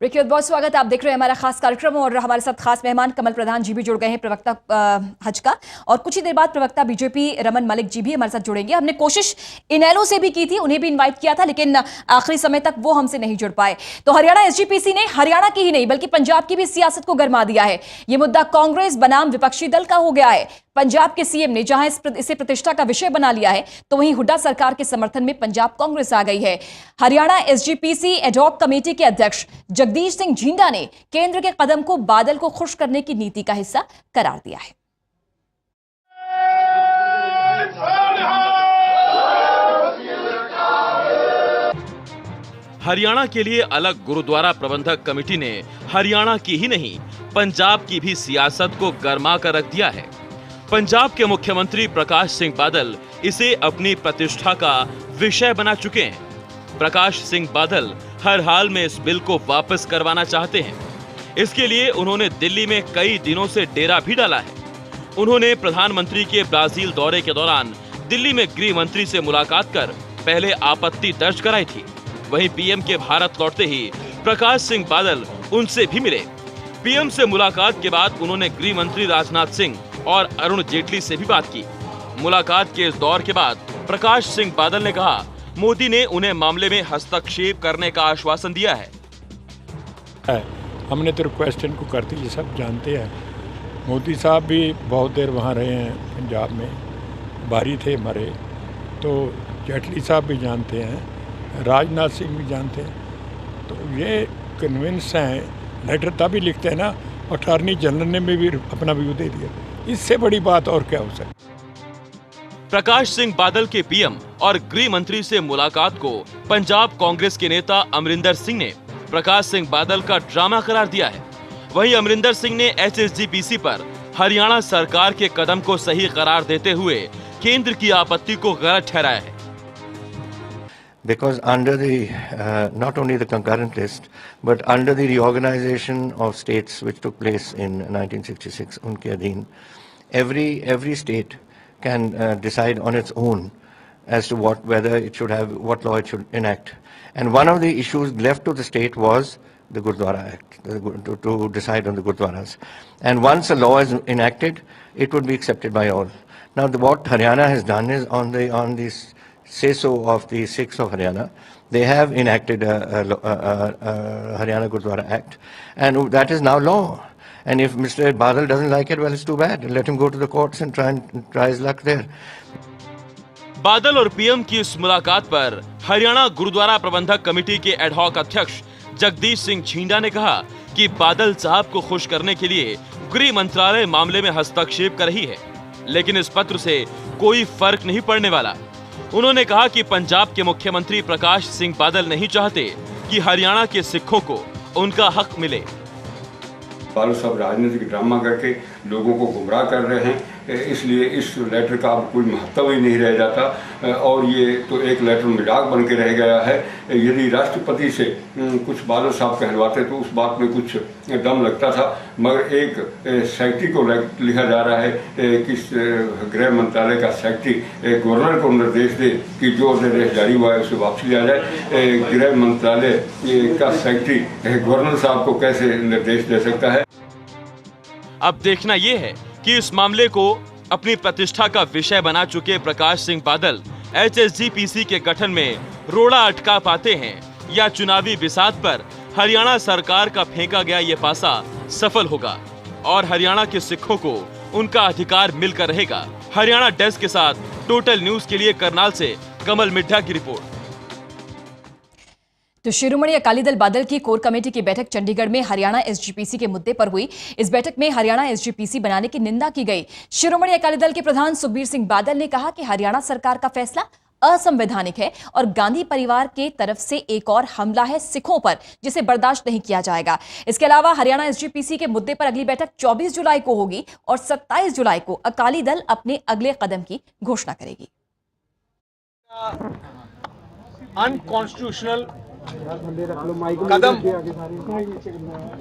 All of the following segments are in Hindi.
बहुत बहुत स्वागत। आप देख रहे हैं हमारा खास कार्यक्रम और हमारे साथ खास मेहमान कमल प्रधान जी भी जुड़ गए हैं, प्रवक्ता हज का, और कुछ ही देर बाद प्रवक्ता बीजेपी रमन मलिक जी भी हमारे साथ जुड़ेंगे। हमने कोशिश इनेलो से भी की थी, उन्हें भी इनवाइट किया था, लेकिन आखिरी समय तक वो हमसे नहीं जुड़ पाए। तो हरियाणा एसजीपीसी ने हरियाणा की ही नहीं बल्कि पंजाब की भी सियासत को गरमा दिया है। ये मुद्दा कांग्रेस बनाम विपक्षी दल का हो गया है। पंजाब के सीएम ने जहां इसे प्रतिष्ठा का विषय बना लिया है, तो वहीं हुड्डा सरकार के समर्थन में पंजाब कांग्रेस आ गई है। हरियाणा एसजीपीसी एडॉक कमेटी के अध्यक्ष जगदीश सिंह झींडा ने केंद्र के कदम को बादल को खुश करने की नीति का हिस्सा करार दिया है। हरियाणा के लिए अलग गुरुद्वारा प्रबंधक कमेटी ने हरियाणा की ही नहीं पंजाब की भी सियासत को गरमा कर रख दिया है। पंजाब के मुख्यमंत्री प्रकाश सिंह बादल इसे अपनी प्रतिष्ठा का विषय बना चुके हैं। प्रकाश सिंह बादल हर हाल में इस बिल को वापस करवाना चाहते हैं। इसके लिए उन्होंने दिल्ली में कई दिनों से डेरा भी डाला है। उन्होंने प्रधानमंत्री के ब्राजील दौरे के दौरान दिल्ली में गृह मंत्री से मुलाकात कर पहले आपत्ति दर्ज कराई थी। वहीं पीएम के भारत लौटते ही प्रकाश सिंह बादल उनसे भी मिले। पीएम से मुलाकात के बाद उन्होंने गृह मंत्री राजनाथ सिंह और अरुण जेटली से भी बात की। मुलाकात के इस दौर के बाद प्रकाश सिंह बादल ने कहा, मोदी ने उन्हें मामले में हस्तक्षेप करने का आश्वासन दिया है। हमने तो रिक्वेस्ट इनको कर दी, ये सब जानते हैं। मोदी साहब भी बहुत देर वहाँ रहे हैं पंजाब में, बारी थे हमारे, तो जेटली साहब भी जानते हैं, राजनाथ सिंह भी जानते हैं। तो ये कन्विंस हैं। लेटर तभी लिखते हैं ना, अटॉर्नी जनरल ने भी अपना व्यू दे दिया। इससे बड़ी बात और क्या हो सकती। प्रकाश सिंह बादल के पीएम और गृह मंत्री से मुलाकात को पंजाब कांग्रेस के नेता अमरिंदर सिंह ने प्रकाश सिंह बादल का ड्रामा करार दिया है। वहीं अमरिंदर सिंह ने एसजीपीसी पर हरियाणा सरकार के कदम को सही करार देते हुए केंद्र की आपत्ति को गलत ठहराया है। Because under the not only the concurrent list, but under the reorganization of states which took place in 1966, unke adhin, every state can decide on its own as to whether it should have, what law it should enact. And one of the issues left to the state was the Gurdwara Act, to decide on the Gurdwaras. And once a law is enacted, it would be accepted by all. Now, what Haryana has done is on this say-so of the Sikhs of Haryana, they have enacted a Haryana Gurdwara Act, and that is now law. And if Mr. Badal doesn't like it, well, it's too bad. Let him go to the courts and try his luck there. बादल और पीएम की इस मुलाकात पर हरियाणा गुरुद्वारा प्रबंधक कमेटी के एडहॉक अध्यक्ष जगदीश सिंह झींडा ने कहा कि बादल साहब को खुश करने के लिए गृह मंत्रालय मामले में हस्तक्षेप कर रही है, लेकिन इस पत्र से कोई फर्क नहीं पड़ने वाला। उन्होंने कहा कि पंजाब के मुख्यमंत्री प्रकाश सिंह बादल नहीं चाहते कि हरियाणा के सिखों को उनका हक मिले। बादल साहब राजनीतिक ड्रामा करके लोगों को गुमराह कर रहे हैं, इसलिए इस लेटर का अब कोई महत्व ही नहीं रह जाता और ये तो एक लेटर मिलाक बन के रह गया है। यदि राष्ट्रपति से कुछ बादल साहब कहलवाते तो उस बात में कुछ दम लगता था, मगर एक सेक्रेटरी को लिखा जा रहा है कि गृह मंत्रालय का सेक्रेटरी गवर्नर को निर्देश दे कि जो निर्देश जारी हुआ है उसे वापस लिया जाए। गृह मंत्रालय का सेक्रेटरी गवर्नर साहब को कैसे निर्देश दे सकता है। अब देखना यह है कि इस मामले को अपनी प्रतिष्ठा का विषय बना चुके प्रकाश सिंह बादल एसजीपीसी के गठन में रोड़ा अटका पाते हैं या चुनावी बिसात पर हरियाणा सरकार का फेंका गया ये पासा सफल होगा और हरियाणा के सिखों को उनका अधिकार मिलकर रहेगा। हरियाणा डेस्क के साथ टोटल न्यूज के लिए करनाल से कमल मिड्ढा की रिपोर्ट। तो शिरोमणि अकाली दल बादल की कोर कमेटी की बैठक चंडीगढ़ में हरियाणा एसजीपीसी के मुद्दे पर हुई। इस बैठक में हरियाणा एसजीपीसी बनाने की निंदा की गई। शिरोमणि अकाली दल के प्रधान सुखबीर सिंह बादल ने कहा कि हरियाणा सरकार का फैसला असंवैधानिक है और गांधी परिवार के तरफ से एक और हमला है सिखों पर, जिसे बर्दाश्त नहीं किया जाएगा। इसके अलावा हरियाणा एसजीपीसी के मुद्दे पर अगली बैठक 24 जुलाई को होगी और 27 जुलाई को अकाली दल अपने अगले कदम की घोषणा करेगी। अनकॉन्स्टिट्यूशनल कदम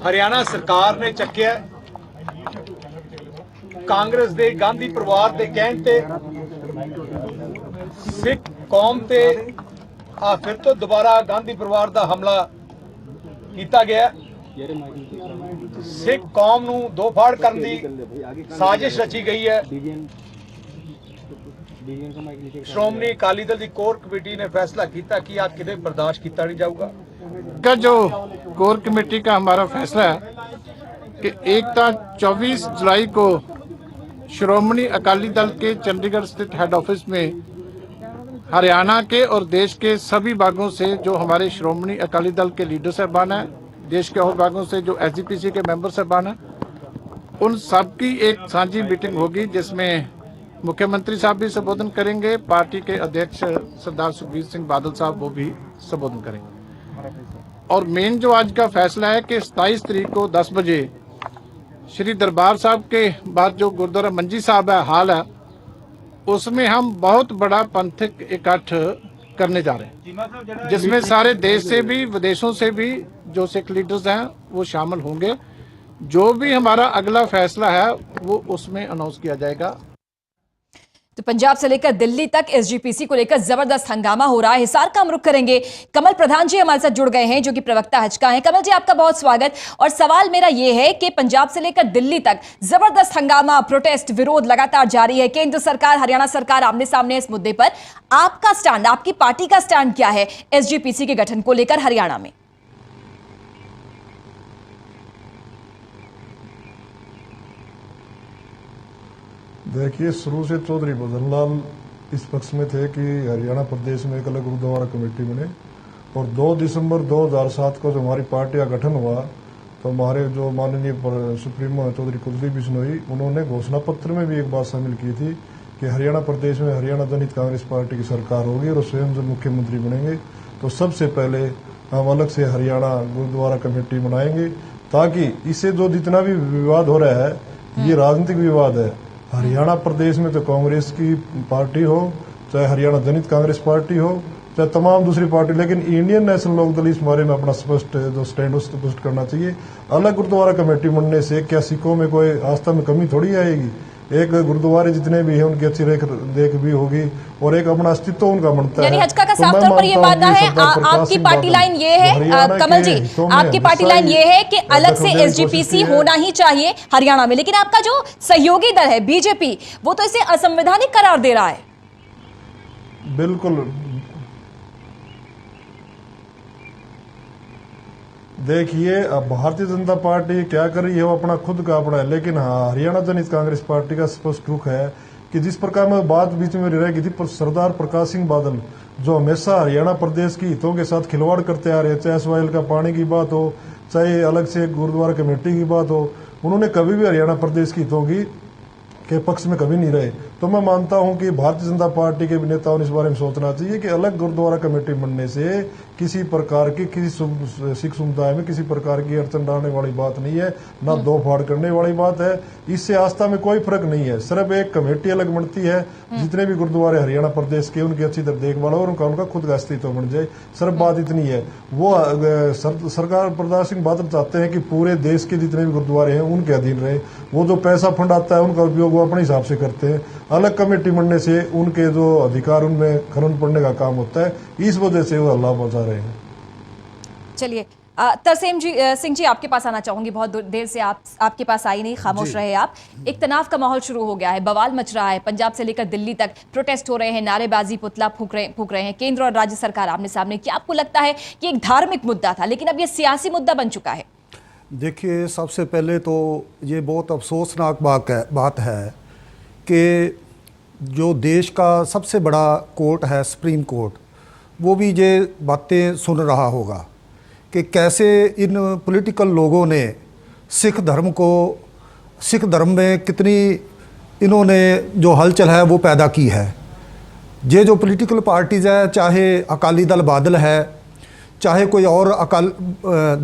हरियाणा सरकार ने चक्या। कांग्रेस दे गांधी परिवार दे कहण ते सिख कौम ते फिर तो दोबारा गांधी परिवार दा हमला किया गया। ਸਿੱਖ ਕੌਮ ਨੂੰ ਦੋ ਫਾੜ ਕਰਨ ਦੀ ਸਾਜ਼ਿਸ਼ ਰਚੀ ਗਈ ਹੈ। ਸ਼੍ਰੋਮਣੀ ਅਕਾਲੀ ਦਲ ਦੀ ਕੋਰ ਕमेटी ने फैसला किया कि आज किधर बर्दाश्त किया नहीं जाऊगा। का जो कोर कमेटी का हमारा फैसला है कि एक था 24 जुलाई को श्रोमणी अकाली दल के चंडीगढ़ स्थित हेड ऑफिस में हरियाणा के और देश के सभी भागों से जो हमारे श्रोमणी अकाली दल के लीडर साहबान हैं, देश के और भागों से जो SGPC के मेंबर साहबान हैं, उन सब की एक साझी मीटिंग होगी जिसमें मुख्यमंत्री साहब भी संबोधन करेंगे, पार्टी के अध्यक्ष सरदार सुखबीर सिंह बादल साहब वो भी संबोधन करेंगे। और मेन जो आज का फैसला है कि 27 तारीख को 10 बजे श्री दरबार साहब के बाद जो गुरुद्वारा मंजी साहब है हाल है, उसमें हम बहुत बड़ा पंथिक इकट्ठ करने जा रहे हैं, जिसमें सारे देश से भी विदेशों से भी जो सिख लीडर्स हैं वो शामिल होंगे। जो भी हमारा अगला फैसला है वो उसमें अनाउंस किया जाएगा। तो पंजाब से लेकर दिल्ली तक एसजीपीसी को लेकर जबरदस्त हंगामा हो रहा है। हिसार का हम रुख करेंगे। कमल प्रधान जी हमारे साथ जुड़ गए हैं, जो कि प्रवक्ता हजका हैं। कमल जी, आपका बहुत स्वागत। और सवाल मेरा यह है कि पंजाब से लेकर दिल्ली तक जबरदस्त हंगामा, प्रोटेस्ट, विरोध लगातार जारी है। केंद्र सरकार, हरियाणा सरकार आमने सामने इस मुद्दे पर। आपका स्टैंड, आपकी पार्टी का स्टैंड क्या है एसजीपीसी के गठन को लेकर हरियाणा में? देखिए, शुरू से चौधरी भजनलाल इस पक्ष में थे कि हरियाणा प्रदेश में एक अलग गुरुद्वारा कमेटी बने, और 2 दिसंबर 2007 को जो हमारी पार्टी का गठन हुआ तो हमारे जो माननीय सुप्रीमो चौधरी कुलदीप बिश्नोई, उन्होंने घोषणा पत्र में भी एक बात शामिल की थी कि हरियाणा प्रदेश में हरियाणा जनहित कांग्रेस पार्टी की सरकार होगी और स्वयं जब मुख्यमंत्री बनेंगे तो सबसे पहले हम अलग से हरियाणा गुरुद्वारा कमेटी बनाएंगे, ताकि इससे जो जितना भी विवाद हो रहा है ये राजनीतिक विवाद है। हरियाणा प्रदेश में तो कांग्रेस की पार्टी हो, चाहे हरियाणा जनहित कांग्रेस पार्टी हो, चाहे तमाम दूसरी पार्टी, लेकिन इंडियन नेशनल लोकदल इस बारे में अपना स्पष्ट जो स्टैंड है स्पष्ट करना चाहिए। अलग गुरुद्वारा कमेटी बनने से क्या सिखों में कोई आस्था में कमी थोड़ी आएगी? एक गुरुद्वारे जितने भी हैं उनकी अच्छी देख भी होगी और एक अपना अस्तित्व उनका बनता है। यानी हजका का साफ तौर पर ये मानना है, आपकी पार्टी लाइन ये है, कमल जी, आपकी पार्टी लाइन ये है कि अलग से एसजीपीसी होना ही चाहिए हरियाणा में। लेकिन आपका जो सहयोगी दल है बीजेपी, वो तो इसे असंवैधानिक करार दे रहा है। बिल्कुल, देखिए अब भारतीय जनता पार्टी क्या कर रही है वो अपना खुद का अपना है, लेकिन हाँ हरियाणा जनहित कांग्रेस पार्टी का स्पष्ट रुख है कि जिस प्रकार में बात बीच में रह गई थी पर सरदार प्रकाश सिंह बादल जो हमेशा हरियाणा प्रदेश की हितों के साथ खिलवाड़ करते आ रहे हैं, चाहे एसवाईएल का पानी की बात हो, चाहे अलग से गुरुद्वारा कमेटी की बात हो, उन्होंने कभी भी हरियाणा प्रदेश की हितों की के पक्ष में कभी नहीं रहे। तो मैं मानता हूं कि भारतीय जनता पार्टी के नेताओं ने इस बारे में सोचना चाहिए कि अलग गुरुद्वारा कमेटी बनने से किसी प्रकार की किसी सिख समुदाय में किसी प्रकार की अड़चन डालने वाली बात नहीं है, ना दो फाड़ करने वाली बात है। इससे आस्था में कोई फर्क नहीं है, सिर्फ एक कमेटी अलग बनती है, जितने भी गुरुद्वारे हरियाणा प्रदेश के उनकी अच्छी तरह देखभाल हो और उनका खुद का अस्तित्व बन जाए, सिर्फ बात इतनी है। वो सरकार प्रकाश सिंह बादल चाहते हैं कि पूरे देश के जितने भी गुरुद्वारे हैं उनके अधीन रहे, वो जो पैसा फंड आता है उनका उपयोग वो अपने हिसाब से करते हैं। अलग कमेटी बनने से उनके जो अधिकार उनमें खनन पड़ने का काम होता है, इस वजह से वो हल्ला मचा रहे हैं। चलिए, तरसेम जी, सिंह जी, आपके पास आना चाहूंगी। बहुत देर से आपके पास आई नहीं, खामोश रहे आप। एक तनाव का माहौल शुरू हो गया है, बवाल मच रहा है, पंजाब से लेकर दिल्ली तक प्रोटेस्ट हो रहे हैं, नारेबाजी, पुतला फूक रहे हैं, केंद्र और राज्य सरकार आमने सामने। क्या आपको लगता है कि एक धार्मिक मुद्दा था लेकिन अब यह सियासी मुद्दा बन चुका है? देखिए, सबसे पहले तो ये बहुत अफसोसनाक बात है कि जो देश का सबसे बड़ा कोर्ट है सुप्रीम कोर्ट, वो भी ये बातें सुन रहा होगा कि कैसे इन पॉलिटिकल लोगों ने सिख धर्म में कितनी इन्होंने जो हलचल है वो पैदा की है। ये जो पॉलिटिकल पार्टीज़ है, चाहे अकाली दल बादल है, चाहे कोई और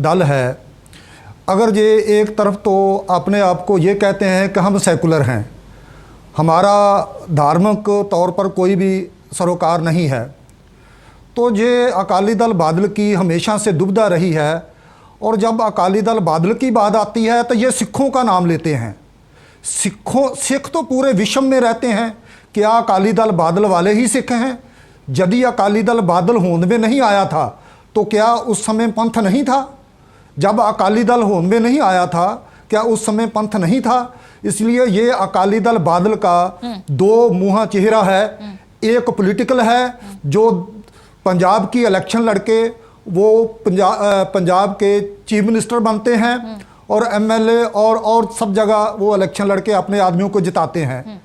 दल है, अगर ये एक तरफ तो अपने आप को ये कहते हैं कि हम सेकुलर हैं, हमारा धार्मिक तौर पर कोई भी सरोकार नहीं है, तो ये अकाली दल बादल की हमेशा से दुविधा रही है। और जब अकाली दल बादल की बात आती है तो ये सिखों का नाम लेते हैं। सिख तो पूरे विश्व में रहते हैं, क्या अकाली दल बादल वाले ही सिख हैं? यदि अकाली दल बादल होंद में नहीं आया था तो क्या उस समय पंथ नहीं था? जब अकाली दल होंद में नहीं आया था, क्या उस समय पंथ नहीं था? इसलिए ये अकाली दल बादल का दो मुँहा चेहरा है। एक पॉलिटिकल है जो पंजाब की इलेक्शन लड़के वो पंजाब के चीफ मिनिस्टर बनते हैं और एमएलए और सब जगह वो इलेक्शन लड़के अपने आदमियों को जिताते हैं।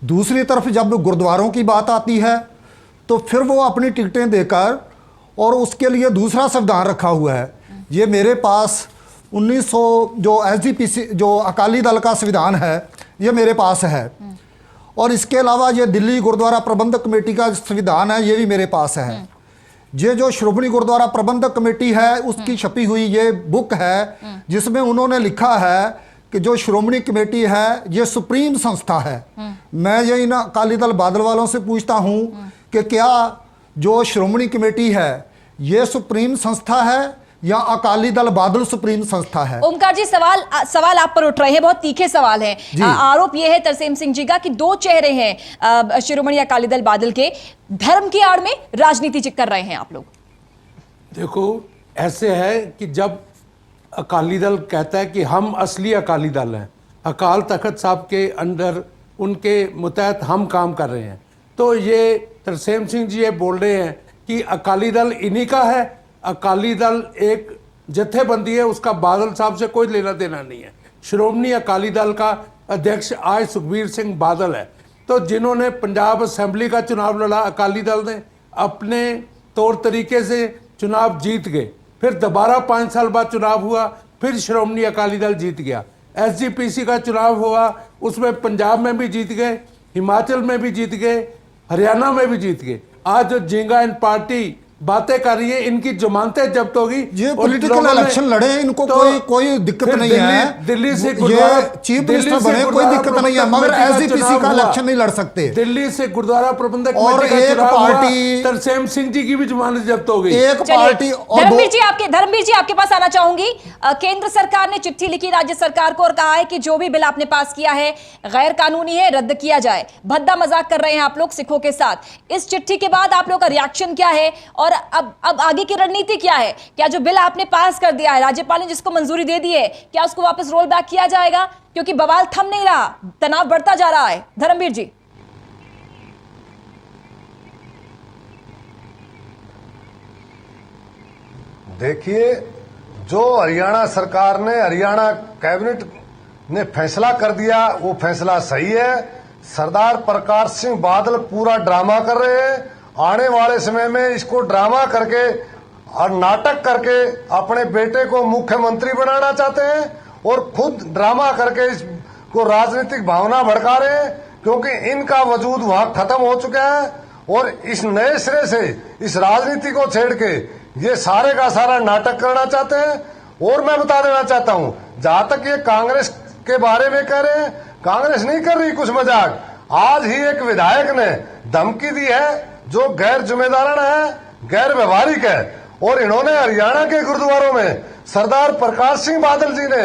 दूसरी तरफ जब गुरुद्वारों की बात आती है तो फिर वो अपनी टिकटें देकर, और उसके लिए दूसरा संविधान रखा हुआ है। ये मेरे पास 1900 जो एसजीपीसी जो अकाली दल का संविधान है ये मेरे पास है, और इसके अलावा ये दिल्ली गुरुद्वारा प्रबंधक कमेटी का संविधान है, ये भी मेरे पास है। ये जो श्रोमणी गुरुद्वारा प्रबंधक कमेटी है उसकी छपी हुई ये बुक है, जिसमें उन्होंने लिखा है कि जो श्रोमणी कमेटी है ये सुप्रीम संस्था है। मैं ये इन अकाली दल बादल वालों से पूछता हूँ कि क्या जो श्रोमणी कमेटी है ये सुप्रीम संस्था है या अकाली दल बादल सुप्रीम संस्था है? ओमकार जी, सवाल आप पर उठ रहे हैं, बहुत तीखे सवाल हैं। आरोप यह है तरसेम सिंह जी का कि दो चेहरे हैं शिरोमणि अकाली दल बादल के, धर्म की आड़ में राजनीति कर रहे हैं आप लोग। देखो, ऐसे है कि जब अकाली दल कहता है कि हम असली अकाली दल हैं, अकाल तख्त साहब के अंडर उनके मुतहत हम काम कर रहे हैं, तो ये तरसेम सिंह जी ये बोल रहे हैं कि अकाली दल इन्हीं का है। अकाली दल एक जत्थेबंदी है, उसका बादल साहब से कोई लेना देना नहीं है। श्रोमणी अकाली दल का अध्यक्ष आज सुखबीर सिंह बादल है। तो जिन्होंने पंजाब असेंबली का चुनाव लड़ा, अकाली दल ने अपने तौर तरीके से चुनाव जीत गए, फिर दोबारा 5 साल बाद चुनाव हुआ, फिर श्रोमणी अकाली दल जीत गया। एसजीपीसी का चुनाव हुआ, उसमें पंजाब में भी जीत गए, हिमाचल में भी जीत गए, हरियाणा में भी जीत गए। आज जो जिंगा इन पार्टी बातें कर रही है, इनकी जमानतें जब्त होगी। ये पॉलिटिकल इलेक्शन लड़े, इनको तो कोई दिक्कत नहीं है। दिल्ली से ये चीफ मिनिस्टर बने, कोई दिक्कत नहीं है, मगर एसजीपीसी का इलेक्शन नहीं लड़ सकते। दिल्ली से गुरुद्वारा प्रबंधक और एक पार्टी, तरसेम सिंह जी की भी जमानत जब्त हो गई। एक पार्टी। धर्मवीर जी आपके पास आना चाहूंगी। केंद्र सरकार ने चिट्ठी लिखी राज्य सरकार को और कहा है कि जो भी बिल आपने पास किया है गैर कानूनी है, रद्द किया जाए। भद्दा मजाक कर रहे हैं आप लोग सिखों के साथ। इस चिट्ठी के बाद आप लोग का रिएक्शन क्या है और अब आगे की रणनीति क्या है? क्या जो बिल आपने पास कर दिया है, राज्यपाल ने जिसको मंजूरी दे दी है, क्या उसको वापस रोल बैक किया जाएगा? क्योंकि बवाल थम नहीं रहा, तनाव बढ़ता जा रहा है। धर्मवीर जी। देखिए, जो हरियाणा सरकार ने, हरियाणा कैबिनेट ने फैसला कर दिया वो फैसला सही है। सरदार प्रकाश सिंह बादल पूरा ड्रामा कर रहे हैं। आने वाले समय में इसको ड्रामा करके और नाटक करके अपने बेटे को मुख्यमंत्री बनाना चाहते हैं और खुद ड्रामा करके इसको राजनीतिक भावना भड़का रहे हैं, क्योंकि इनका वजूद वहां खत्म हो चुका है। और इस नए सिरे से इस राजनीति को छेड़ के ये सारे का सारा नाटक करना चाहते हैं। और मैं बता देना चाहता हूं, जहां तक ये कांग्रेस के बारे में कह रहे हैं, कांग्रेस नहीं कर रही कुछ मजाक। आज ही एक विधायक ने धमकी दी है जो गैर जिम्मेदाराना है, गैर व्यवहारिक है। और इन्होंने हरियाणा के गुरुद्वारों में सरदार प्रकाश सिंह बादल जी ने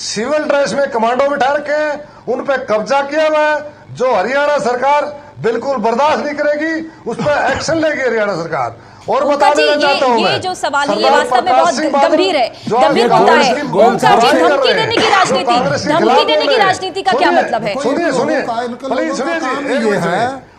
सिविल ड्रेस में कमांडो बिठा रखे हैं, उन पे कब्जा किया हुआ है, जो हरियाणा सरकार बिल्कुल बर्दाश्त नहीं करेगी, उस पर एक्शन लेगी हरियाणा सरकार। और बता देना चाहता हूं ये जो सवाल है ये वास्तव में बहुत गंभीर है, गंभीर मुद्दा है। ओमकार जी, धमकी देने की राजनीति का क्या मतलब है? सुनिए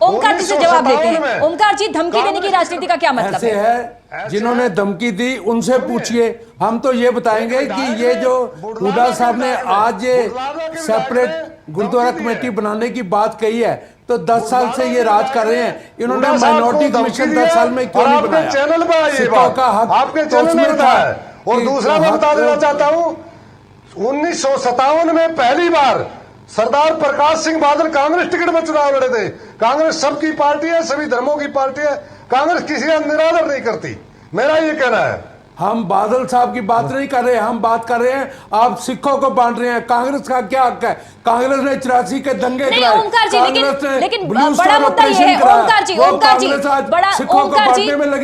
ओमकार जी से जवाब देते हैं। ओमकार जी, धमकी देने की राजनीति का क्या मतलब है? जिन्होंने धमकी दी उनसे पूछिए। हम तो ये बताएंगे कि ये जो हुड्डा साहब ने आज ये सेपरेट गुरुद्वारा कमेटी बनाने की बात कही है, तो 10 साल से ये राज कर रहे हैं। इन्होंने माइनॉरिटी कमीशन 10 साल में क्यों नहीं बनाया? चैनल पर ये बात आपके चैनल में था। और दूसरा मैं बता देना चाहता हूं, 1957 में पहली बार सरदार प्रकाश सिंह बादल कांग्रेस टिकट पर चुनाव लड़े थे। कांग्रेस सबकी पार्टी है, सभी धर्मों की पार्टी है, कांग्रेस किसी का निरादर नहीं करती, मेरा ये कहना है। हम बादल साहब की बात नहीं कर रहे हैं, हम बात कर रहे हैं आप सिखों को बांट रहे हैं। कांग्रेस का क्या हक है? कांग्रेस ने 84 के दंगे कराए। ओमकार जी, लेकिन बड़ा मुद्दा ये है। ओमकार जी,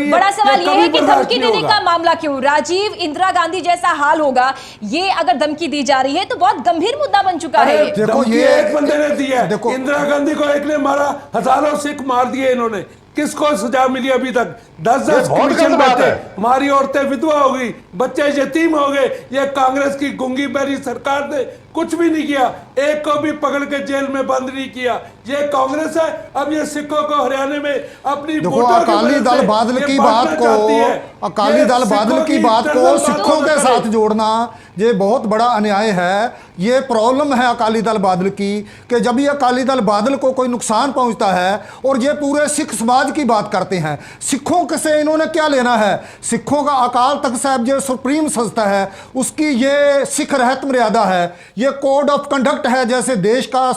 बड़ा सवाल ये है कि धमकी देने का मामला क्यों? राजीव इंदिरा गांधी जैसा हाल होगा, ये अगर धमकी दी जा रही है तो बहुत गंभीर मुद्दा बन चुका है। देखो, ये एक बंदे ने दी है, इंदिरा गांधी को एक ने मारा, हजारों सिख मार दिए इन्होंने। किसको सजा मिली अभी तक? 10-10 ये बहुत कमीशन गलत बात बैठे, है। हमारी औरतें विधवा हो गई, बच्चे यतीम हो गए। ये कांग्रेस की गुंगी बैरी सरकार ने कुछ भी नहीं किया, एक को भी पकड़ के जेल में बंद नहीं किया। ये कांग्रेस है। अब ये सिखों को हरियाणा में अपनी देखो, वोटों की अकाली वजह दल से बादल ये की बांटना बात चाहती है। को अकाली ये दल बादल सिखों की बात को इंटरनल सिखों बातों के में साथ करे। जोड़ना ये बहुत बड़ा अन्याय है। ये प्रॉब्लम है अकाली दल बादल की कि जब ये अकाली दल बादल को कोई नुकसान पहुंचता है और ये पूरे सिख समाज की बात करते हैं, सिखों से इन्होंने क्या लेना है? सिखों का अकाल तख्त साहिब जो सुप्रीम संस्था है उसकी ये सिख रहत मर्यादा है, ये कोड ऑफ कंडक्ट है, जैसे देश का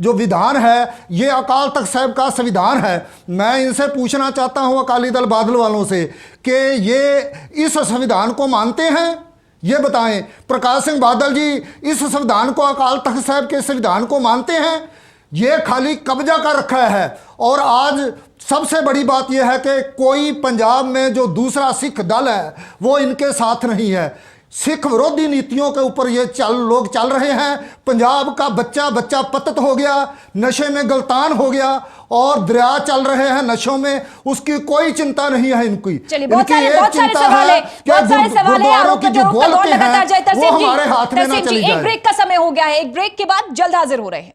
जो विधान है ये अकाल तख्त साहिब का संविधान है। मैं इनसे पूछना चाहता हूं अकाली दल बादल वालों से कि ये इस संविधान को मानते हैं? ये बताएं। प्रकाश सिंह बादल जी इस संविधान को, अकाल तख्त साहिब के संविधान को मानते हैं? ये खाली कब्जा कर रखा है। और आज सबसे बड़ी बात यह है कि कोई पंजाब में जो दूसरा सिख दल है वो इनके साथ नहीं है। सिख विरोधी नीतियों के ऊपर ये लोग चल रहे हैं। पंजाब का बच्चा बच्चा पतित हो गया, नशे में गलतान हो गया और दरिया चल रहे हैं नशों में, उसकी कोई चिंता नहीं है इनकी। चलिए, बहुत सारे इनकी एक चिंता है कि गुरुद्वारों की जो गोलकें हैं वो हमारे हाथ में ना चली जाए। एक ब्रेक का समय हो गया है, एक ब्रेक के बाद जल्द हाजिर हो रहे हैं।